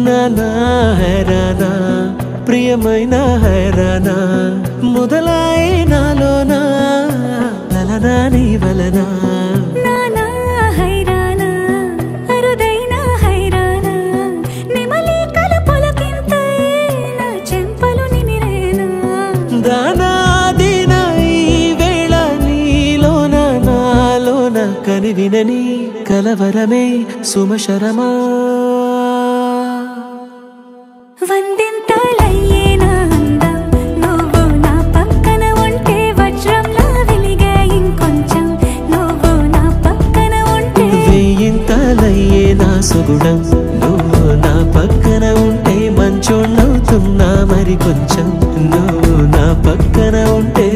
నానా హైరానా ప్రియమైన హైరానా మొదలాయి నాలోనా లలనా నీ వలనా నానా హైరానా అరుదైన హైరానా నిమలి కలపులకింతై నా చెంపలు నిమిరేనా దానా దినా ఈ వేళ నీలోన నాలోన కనివినని కలవరమే సుమశరమా వందింతలయ్యేనా అందం నువ్వు నా పక్కన ఉంటే వజ్రంలా వెలిగే ఇంకొంచెం నువ్వు నా పక్కన ఉంటే వేయింతలయ్యేనా సుగుణం నువ్వు నా పక్కన ఉంటే మంచోణ్ణవుతున్నా మరి కొంచెం నువ్వు నా పక్కన ఉంటే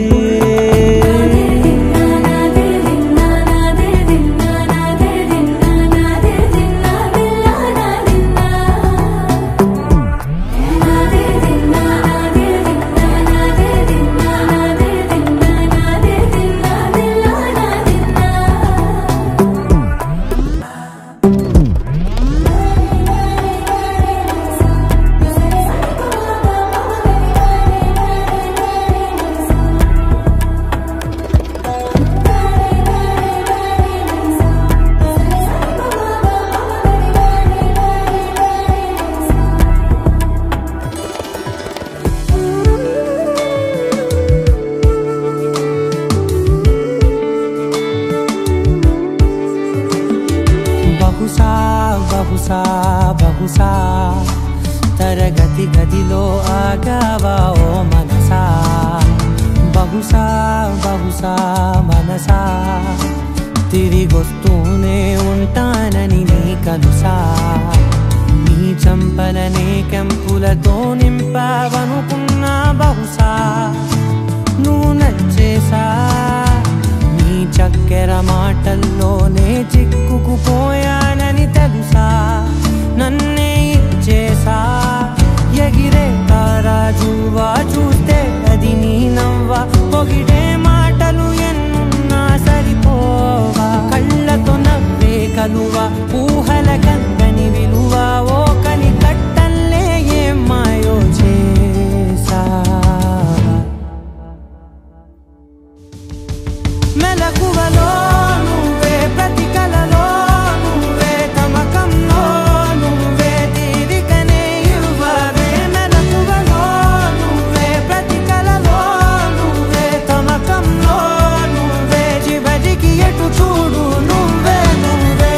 బహుశా బహుశా తరగతి గదిలో ఆగావా ఓ మనసా బహుశా బహుశా మనసా తిరిగొస్తూనే ఉంటానని నీ కలుసా నీ చంపలనే కెంపులతో నింపావనుకున్నా బహుశా నువ్వు నచ్చేసా నీ చక్కెర మాటల్లోనే చిక్కుకుపోయానని తెలుసా నన్నే ఇచ్చేసా ఎగిరే తారాజువా చూస్తే అది నీ నవ్వా పొగిడే మాటలు ఎన్నున్నా సరిపోవా కళ్ళతో నవ్వే కలువా ఊహల కందని విలువ ఓ కని కట్టల్లే ఏం మాయో చేసా మెలకువలో నువ్వే ప్రతి కలలో నువ్వే తమకంలో నువ్వే తీరికనే ఇవ్వవే మెలకువలో నువ్వే ప్రతి కలలో నువ్వే తమకంలో నువ్వే చివరికి ఎటు చూడు నువ్వే నువ్వే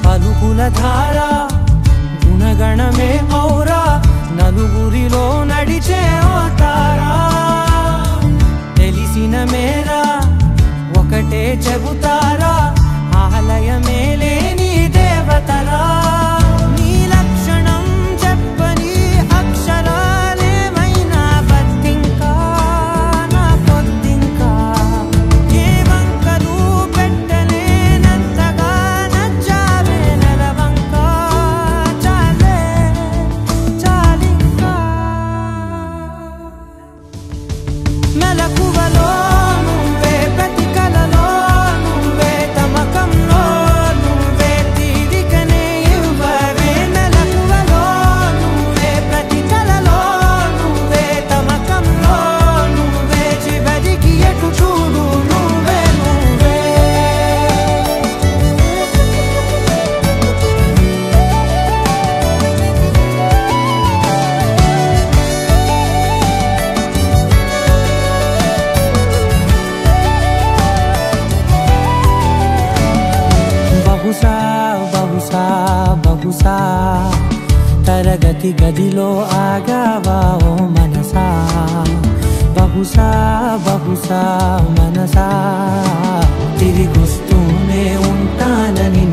పలుకుల ధార గుణగణమే ఔరా నలుగురిలో ప్రతి గదిలో ఆగావా ఓ మనసా బహుశా బహుశా మనసా తిరిగొస్తూనే ఉంటానని